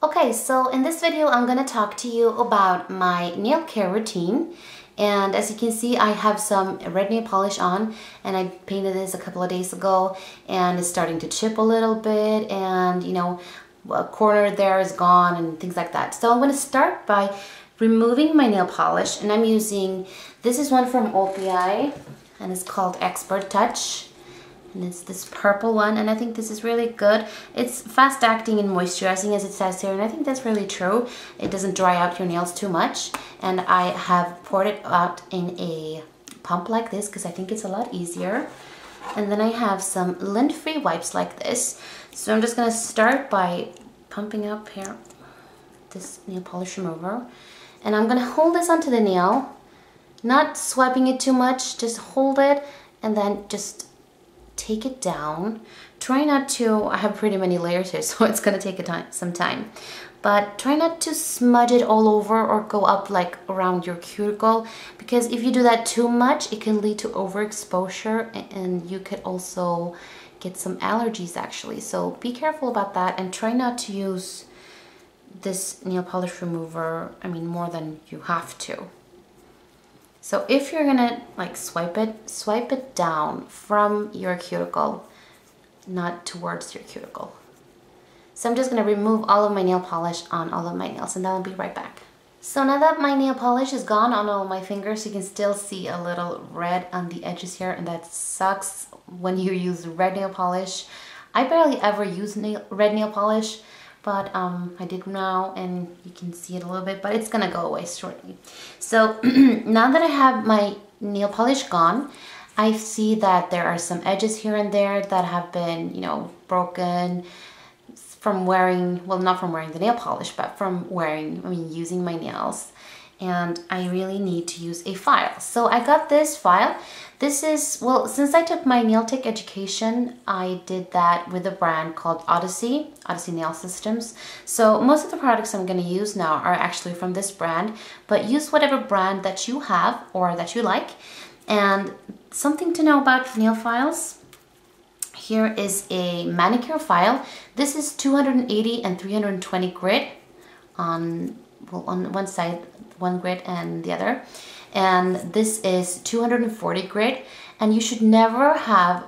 Okay, so in this video, I'm gonna talk to you about my nail care routine. And as you can see, I have some red nail polish on, and I painted this a couple of days ago, and it's starting to chip a little bit, and you know, a corner there is gone and things like that. So I'm gonna start by removing my nail polish, and I'm using, this is one from OPI, and it's called Expert Touch. And it's this purple one, and I think this is really good. It's fast acting and moisturizing, as it says here, and I think that's really true. It doesn't dry out your nails too much, and I have poured it out in a pump like this because I think it's a lot easier. And then I have some lint-free wipes like this. So I'm just gonna start by pumping up here this nail polish remover, and I'm gonna hold this onto the nail, not swiping it too much, just hold it and then just take it down. Try not to, I have pretty many layers here, so it's gonna take some time, but try not to smudge it all over or go up like around your cuticle, because if you do that too much, it can lead to overexposure, and you could also get some allergies actually. So be careful about that, and try not to use this nail polish remover, more than you have to. So if you're gonna like swipe it down from your cuticle, not towards your cuticle. So I'm just gonna remove all of my nail polish on all of my nails, and then I'll be right back. So now that my nail polish is gone on all of my fingers, you can still see a little red on the edges here, and that sucks when you use red nail polish. I barely ever use red nail polish, but I did now, and you can see it a little bit, but it's gonna go away shortly. So now that I have my nail polish gone, I see that there are some edges here and there that have been, broken from wearing, well, not from wearing the nail polish, but from using my nails. And I really need to use a file. So I got this file. This is, well, since I took my nail tech education, I did that with a brand called Odyssey Nail Systems. So most of the products I'm gonna use now are actually from this brand, but use whatever brand that you have or that you like. And something to know about nail files, here is a manicure file. This is 280 and 320 grit on one side, one grit and the other, and this is 240 grit, and you should never have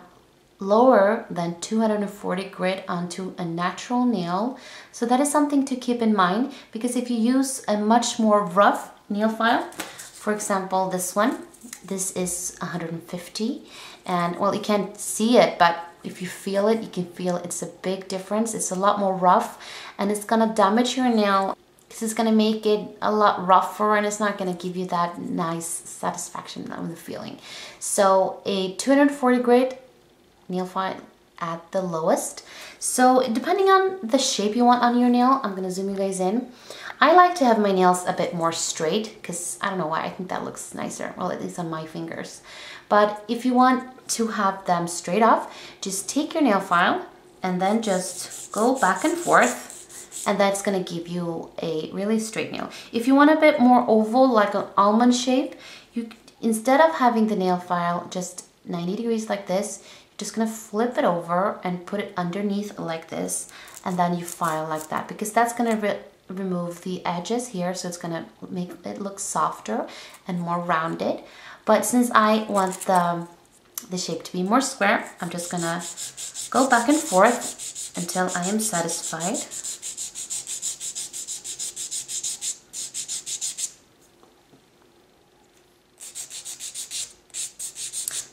lower than 240 grit onto a natural nail. So that is something to keep in mind, because if you use a much more rough nail file, for example this one, this is 150, and well, you can't see it, but if you feel it, you can feel it's a big difference. It's a lot more rough, and it's gonna damage your nail. This is gonna make it a lot rougher, and it's not gonna give you that nice satisfaction of the feeling. So a 240 grit nail file at the lowest. So depending on the shape you want on your nail, I'm gonna zoom you guys in. I like to have my nails a bit more straight, because I don't know why, I think that looks nicer, well, at least on my fingers. But if you want to have them straight off, just take your nail file and then just go back and forth, and that's gonna give you a really straight nail. If you want a bit more oval, like an almond shape, instead of having the nail file just 90 degrees like this, you're just gonna flip it over and put it underneath like this, and then you file like that, because that's gonna remove the edges here, so it's gonna make it look softer and more rounded. But since I want the shape to be more square, I'm just gonna go back and forth until I am satisfied.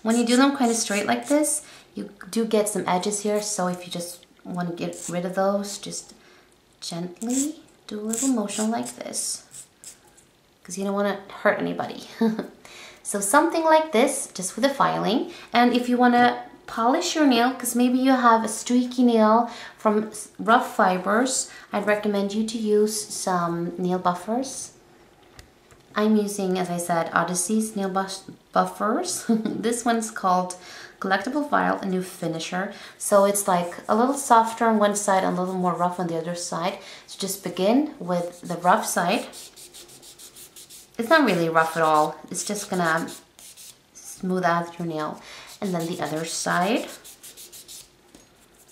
When you do them kind of straight like this, you do get some edges here, so if you just want to get rid of those, just gently do a little motion like this, because you don't want to hurt anybody. So something like this, just with the filing. And if you want to polish your nail, because maybe you have a streaky nail from rough fibers, I'd recommend you to use some nail buffers. I'm using, as I said, Odyssey's nail buffers. This one's called Collectible File, a new finisher. So it's like a little softer on one side and a little more rough on the other side. So just begin with the rough side. It's not really rough at all. It's just gonna smooth out your nail. And then the other side.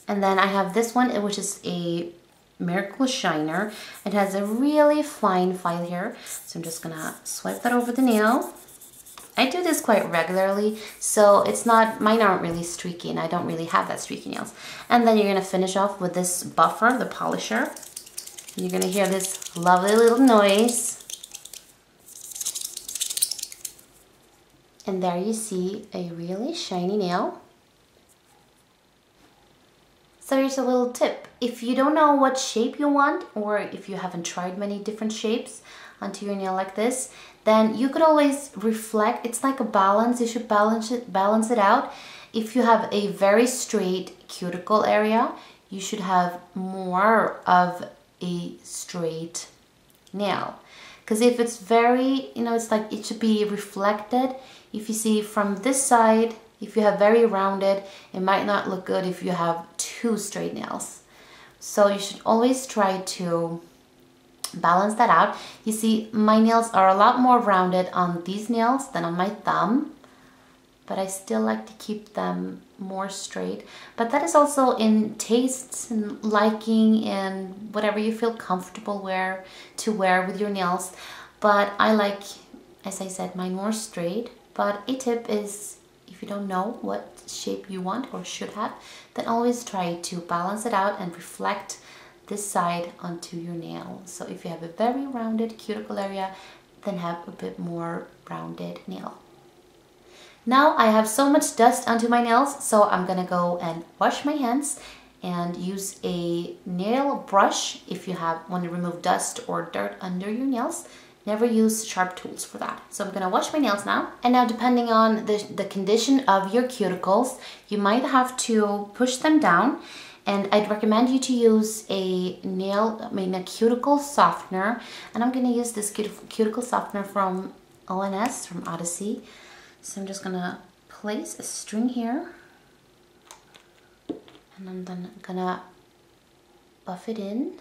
And then I have this one, which is a Miracle Shiner. It has a really fine file here, so I'm just gonna swipe that over the nail. I do this quite regularly, so it's not, mine aren't really streaky, and I don't really have that streaky nails. And then you're gonna finish off with this buffer, the polisher. You're gonna hear this lovely little noise. And there you see a really shiny nail. So here's a little tip. If you don't know what shape you want, or if you haven't tried many different shapes onto your nail like this, then you could always reflect. It's like a balance. You should balance it out. If you have a very straight cuticle area, you should have more of a straight nail. Because if it's very, it's like it should be reflected. If you see from this side, if you have very rounded, it might not look good if you have two straight nails. So you should always try to balance that out. You see, my nails are a lot more rounded on these nails than on my thumb, but I still like to keep them more straight. But that is also in tastes and liking and whatever you feel comfortable to wear with your nails. But I like, as I said, mine more straight. But a tip is, if you don't know what shape you want or should have, then always try to balance it out and reflect this side onto your nail. So if you have a very rounded cuticle area, then have a bit more rounded nail. Now I have so much dust onto my nails, so I'm gonna go and wash my hands and use a nail brush if you want to remove dust or dirt under your nails. Never use sharp tools for that. So I'm gonna wash my nails now. And now, depending on the condition of your cuticles, you might have to push them down. And I'd recommend you to use a cuticle softener. And I'm gonna use this cuticle softener from ONS, from Odyssey. So I'm just gonna place a string here. And I'm then gonna buff it in.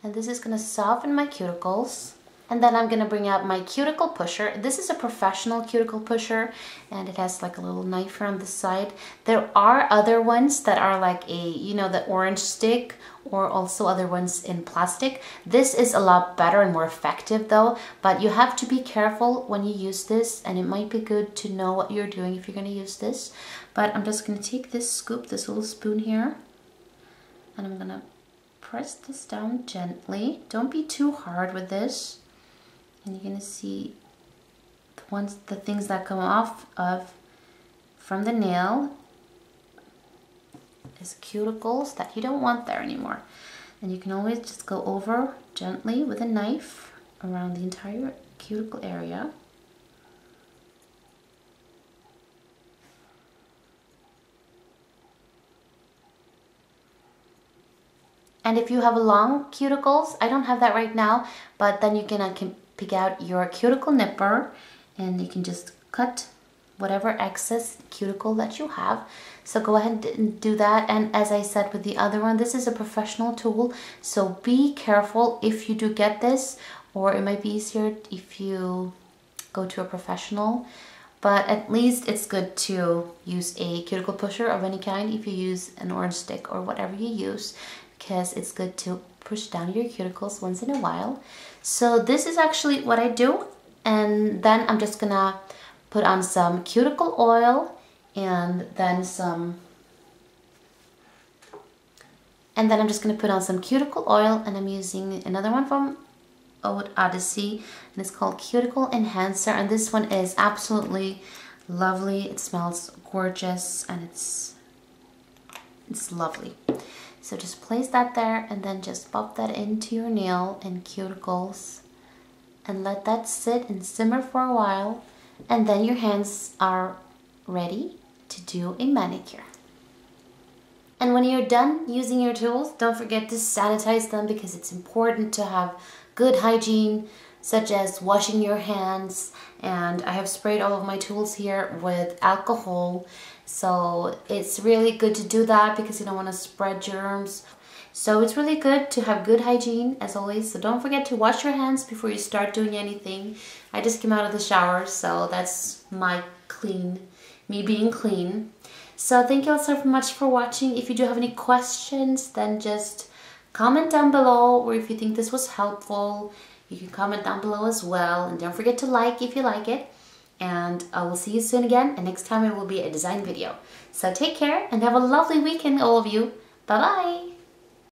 And this is gonna soften my cuticles. And then I'm gonna bring out my cuticle pusher. This is a professional cuticle pusher, and it has like a little knife around the side. There are other ones that are like the orange stick, or also other ones in plastic. This is a lot better and more effective though, but you have to be careful when you use this, and it might be good to know what you're doing if you're gonna use this. But I'm just gonna take this scoop, this little spoon here, and I'm gonna press this down gently. Don't be too hard with this. And you're gonna see the things that come off from the nail is cuticles that you don't want there anymore. And you can always just go over gently with a knife around the entire cuticle area. And if you have long cuticles, I don't have that right now, but then you can pick out your cuticle nipper, and you can just cut whatever excess cuticle that you have. So go ahead and do that. And as I said with the other one, this is a professional tool, so be careful if you do get this, or it might be easier if you go to a professional. But at least it's good to use a cuticle pusher of any kind if you use an orange stick or whatever you use, because it's good to push down your cuticles once in a while. So this is actually what I do, and then I'm just gonna put on some cuticle oil and then I'm just gonna put on some cuticle oil, and I'm using another one from Odyssey, and it's called Cuticle Enhancer, and this one is absolutely lovely. It smells gorgeous, and it's lovely. So just place that there, and then just pop that into your nail and cuticles, and let that sit and simmer for a while, and then your hands are ready to do a manicure. And when you're done using your tools, don't forget to sanitize them, because it's important to have good hygiene, such as washing your hands. And I have sprayed all of my tools here with alcohol. So it's really good to do that, because you don't want to spread germs. So it's really good to have good hygiene as always. So don't forget to wash your hands before you start doing anything. I just came out of the shower, so that's me being clean. So thank you all so much for watching. If you do have any questions, then just comment down below, or if you think this was helpful, you can comment down below as well. And don't forget to like if you like it. And I will see you soon again. And next time it will be a design video. So take care and have a lovely weekend, all of you. Bye-bye.